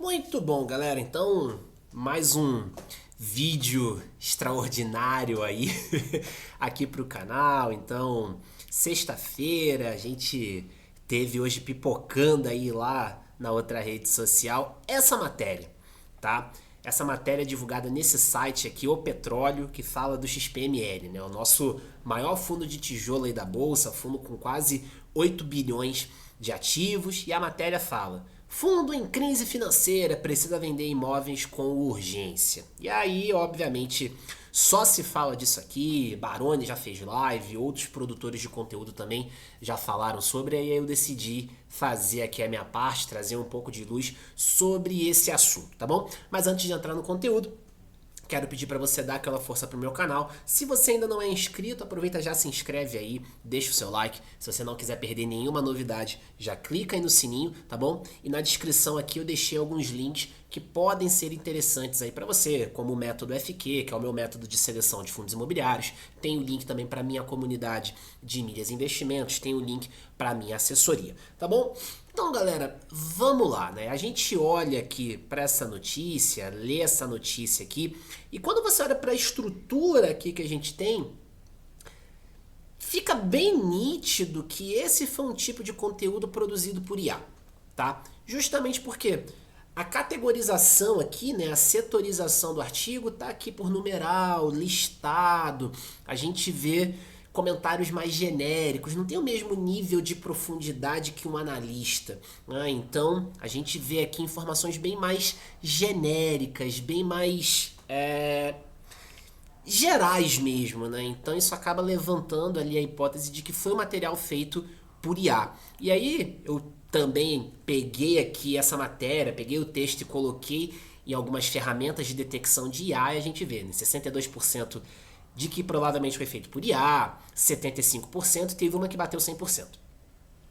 Muito bom, galera. Então, mais um vídeo extraordinário aí aqui pro canal. Então, sexta-feira a gente teve hoje pipocando aí lá na outra rede social essa matéria, tá? Essa matéria é divulgada nesse site aqui, O Petróleo, que fala do XPML, né? O nosso maior fundo de tijolo aí da bolsa, fundo com quase 8 bilhões de ativos, e a matéria fala: fundo em crise financeira precisa vender imóveis com urgência. E aí, obviamente, só se fala disso aqui. Baroni já fez live, outros produtores de conteúdo também já falaram sobre, e aí eu decidi fazer aqui a minha parte, trazer um pouco de luz sobre esse assunto, tá bom? Mas antes de entrar no conteúdo, quero pedir para você dar aquela força pro meu canal. Se você ainda não é inscrito, aproveita, já se inscreve aí, deixa o seu like. Se você não quiser perder nenhuma novidade, já clica aí no sininho, tá bom? E na descrição aqui eu deixei alguns links que podem ser interessantes aí para você, como o método FQ, que é o meu método de seleção de fundos imobiliários. Tem o link também para minha comunidade de milhas e investimentos, tem o link para minha assessoria, tá bom? Então, galera, vamos lá, né? A gente olha aqui para essa notícia, lê essa notícia aqui, e quando você olha para a estrutura aqui que a gente tem, fica bem nítido que esse foi um tipo de conteúdo produzido por IA, tá? Justamente porque a categorização aqui, né, a setorização do artigo tá aqui por numeral, listado. A gente vê comentários mais genéricos, não tem o mesmo nível de profundidade que um analista, né? Então a gente vê aqui informações bem mais genéricas, bem mais gerais mesmo, né? Então isso acaba levantando ali a hipótese de que foi um material feito por IA. E aí eu também peguei aqui essa matéria, peguei o texto e coloquei em algumas ferramentas de detecção de IA, e a gente vê, né, 62% de que provavelmente foi feito por IA, 75%, teve uma que bateu 100%.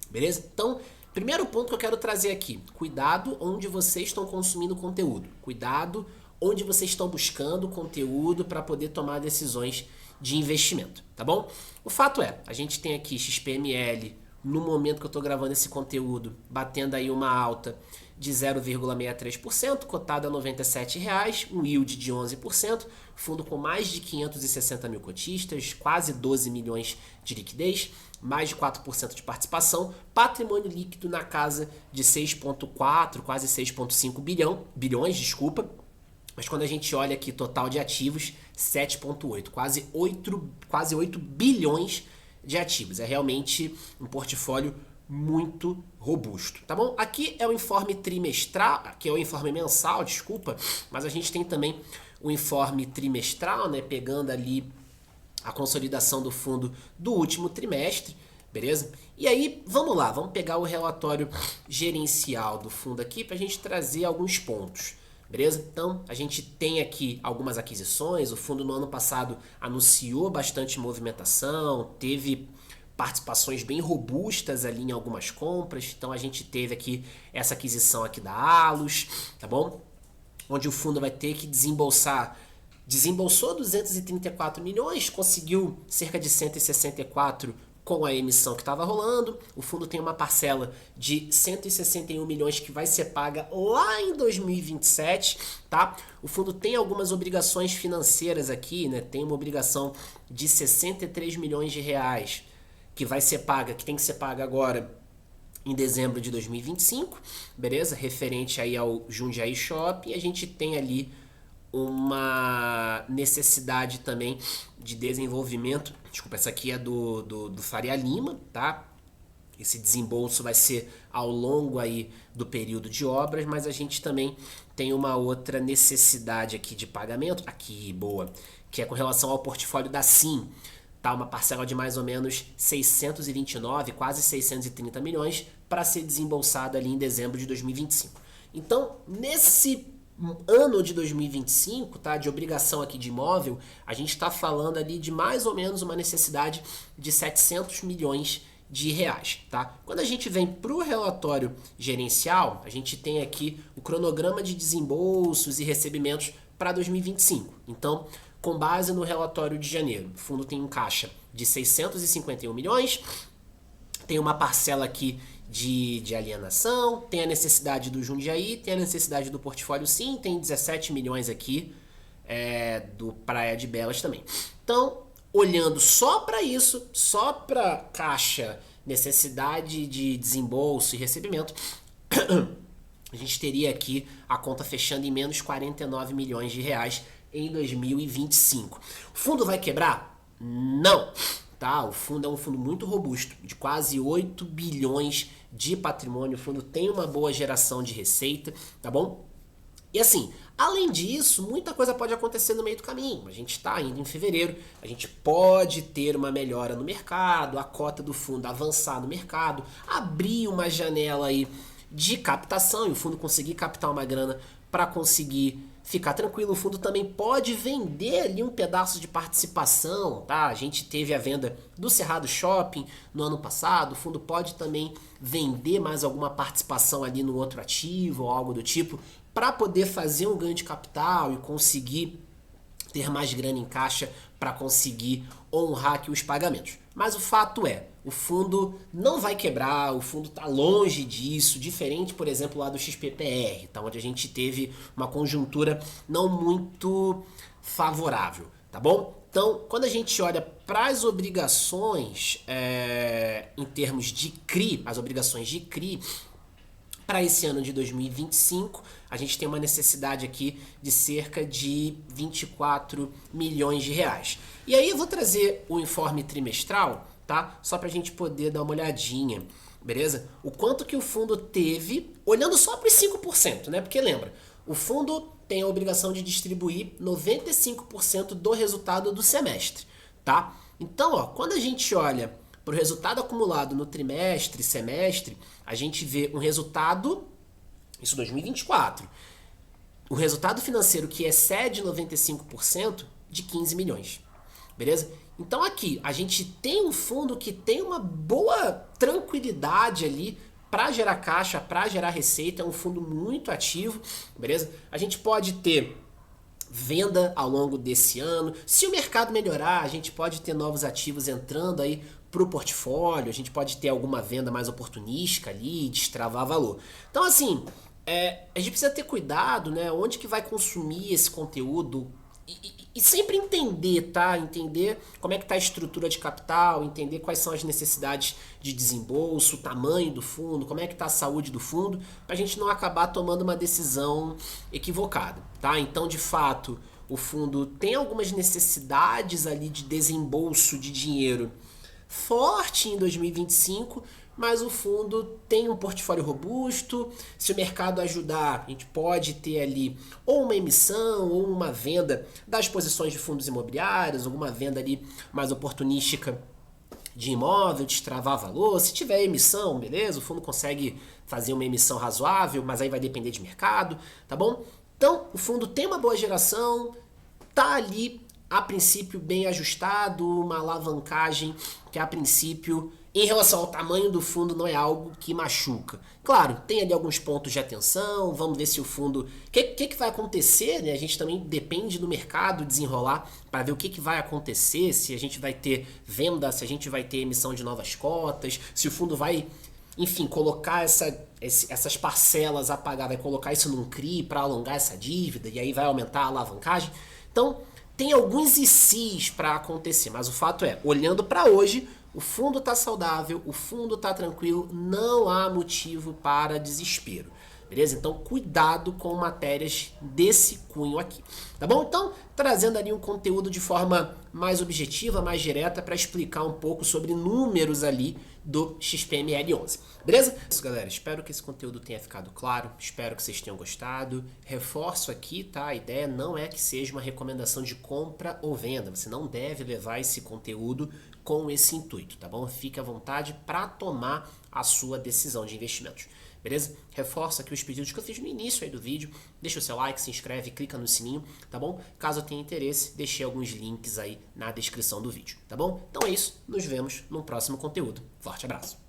Beleza? Então, primeiro ponto que eu quero trazer aqui: cuidado onde vocês estão consumindo conteúdo. Cuidado onde vocês estão buscando conteúdo para poder tomar decisões de investimento, tá bom? O fato é, a gente tem aqui XPML, no momento que eu estou gravando esse conteúdo, batendo aí uma alta de 0,63%, cotado a R$ 97,00, um yield de 11%, fundo com mais de 560 mil cotistas, quase 12 milhões de liquidez, mais de 4% de participação, patrimônio líquido na casa de 6,4, quase 6,5 bilhões, desculpa. Mas quando a gente olha aqui total de ativos, 7,8, quase 8 bilhões de ativos. É realmente um portfólio muito robusto, tá bom? Aqui é o informe trimestral, aqui é o informe mensal, desculpa, mas a gente tem também o informe trimestral, né, pegando ali a consolidação do fundo do último trimestre, beleza? E aí, vamos lá, vamos pegar o relatório gerencial do fundo aqui para a gente trazer alguns pontos. Beleza? Então, a gente tem aqui algumas aquisições. O fundo no ano passado anunciou bastante movimentação, teve participações bem robustas ali em algumas compras. Então, a gente teve aqui essa aquisição aqui da Alus, tá bom? Onde o fundo vai ter que desembolsou 234 milhões, conseguiu cerca de 164 com a emissão que estava rolando. O fundo tem uma parcela de 161 milhões que vai ser paga lá em 2027, tá? O fundo tem algumas obrigações financeiras aqui, né? Tem uma obrigação de 63 milhões de reais que vai ser paga, que tem que ser paga agora em dezembro de 2025, beleza? Referente aí ao Jundiaí Shopping. A gente tem ali uma necessidade também de desenvolvimento. Desculpa, essa aqui é do Faria Lima, tá? Esse desembolso vai ser ao longo aí do período de obras, mas a gente também tem uma outra necessidade aqui de pagamento, aqui, boa, que é com relação ao portfólio da Sim, tá? Uma parcela de mais ou menos 629, quase 630 milhões para ser desembolsada ali em dezembro de 2025. Então, nesse ano de 2025, tá, de obrigação aqui de imóvel, a gente está falando ali de mais ou menos uma necessidade de 700 milhões de reais, tá? Quando a gente vem para o relatório gerencial, a gente tem aqui o cronograma de desembolsos e recebimentos para 2025. Então, com base no relatório de janeiro, o fundo tem um caixa de 651 milhões, tem uma parcela aqui de alienação, tem a necessidade do Jundiaí, tem a necessidade do portfólio sim, tem 17 milhões aqui do Praia de Belas também. Então, olhando só para isso, só para caixa, necessidade de desembolso e recebimento, a gente teria aqui a conta fechando em menos 49 milhões de reais em 2025. O fundo vai quebrar? Não! Tá? O fundo é um fundo muito robusto, de quase 8 bilhões de patrimônio. O fundo tem uma boa geração de receita, tá bom? E assim, além disso, muita coisa pode acontecer no meio do caminho. A gente está indo em fevereiro, a gente pode ter uma melhora no mercado, a cota do fundo avançar no mercado, abrir uma janela aí de captação e o fundo conseguir captar uma grana para conseguir ficar tranquilo. O fundo também pode vender ali um pedaço de participação, tá? A gente teve a venda do Cerrado Shopping no ano passado, o fundo pode também vender mais alguma participação ali no outro ativo ou algo do tipo, para poder fazer um ganho de capital e conseguir ter mais grana em caixa para conseguir honrar aqui os pagamentos. Mas o fato é, o fundo não vai quebrar, o fundo está longe disso, diferente, por exemplo, lá do XPPR, tá? Onde a gente teve uma conjuntura não muito favorável, tá bom? Então, quando a gente olha para as obrigações em termos de CRI, as obrigações de CRI, para esse ano de 2025, a gente tem uma necessidade aqui de cerca de 24 milhões de reais. E aí eu vou trazer o informe trimestral, tá? Só para a gente poder dar uma olhadinha, beleza? O quanto que o fundo teve, olhando só para os 5%, né? Porque lembra, o fundo tem a obrigação de distribuir 95% do resultado do semestre, tá? Então, ó, quando a gente olha para o resultado acumulado no trimestre, semestre, a gente vê um resultado, isso 2024, o resultado financeiro que excede 95% de 15 milhões, beleza? Então aqui, a gente tem um fundo que tem uma boa tranquilidade ali para gerar caixa, para gerar receita, é um fundo muito ativo, beleza? A gente pode ter venda ao longo desse ano. Se o mercado melhorar, a gente pode ter novos ativos entrando aí para o portfólio, a gente pode ter alguma venda mais oportunística ali, destravar valor. Então assim, a gente precisa ter cuidado, né? Onde que vai consumir esse conteúdo e sempre entender, tá? Entender como é que tá a estrutura de capital, entender quais são as necessidades de desembolso, o tamanho do fundo, como é que tá a saúde do fundo, para a gente não acabar tomando uma decisão equivocada, tá? Então, de fato, o fundo tem algumas necessidades ali de desembolso de dinheiro forte em 2025, mas o fundo tem um portfólio robusto. Se o mercado ajudar, a gente pode ter ali ou uma emissão ou uma venda das posições de fundos imobiliários, alguma venda ali mais oportunística de imóvel, destravar valor. Se tiver emissão, beleza, o fundo consegue fazer uma emissão razoável, mas aí vai depender de mercado, tá bom? Então, o fundo tem uma boa geração, tá ali a princípio bem ajustado, uma alavancagem que a princípio, em relação ao tamanho do fundo, não é algo que machuca. Claro, tem ali alguns pontos de atenção, vamos ver se o fundo... O que vai acontecer, né? A gente também depende do mercado desenrolar para ver o que vai acontecer, se a gente vai ter venda, se a gente vai ter emissão de novas cotas, se o fundo vai, enfim, colocar essas parcelas a pagar, vai colocar isso num CRI para alongar essa dívida e aí vai aumentar a alavancagem. Então, tem alguns ICs para acontecer, mas o fato é, olhando para hoje, o fundo está saudável, o fundo está tranquilo, não há motivo para desespero, beleza? Então, cuidado com matérias desse cunho aqui, tá bom? Então, trazendo ali um conteúdo de forma mais objetiva, mais direta, para explicar um pouco sobre números ali do XPML11, beleza? Isso, galera, espero que esse conteúdo tenha ficado claro, espero que vocês tenham gostado. Reforço aqui, tá? A ideia não é que seja uma recomendação de compra ou venda, você não deve levar esse conteúdo com esse intuito, tá bom? Fique à vontade para tomar a sua decisão de investimentos, beleza? Reforço aqui os pedidos que eu fiz no início aí do vídeo, deixa o seu like, se inscreve, clica no sininho, tá bom? Caso tenha interesse, deixei alguns links aí na descrição do vídeo, tá bom? Então é isso, nos vemos no próximo conteúdo. Forte abraço!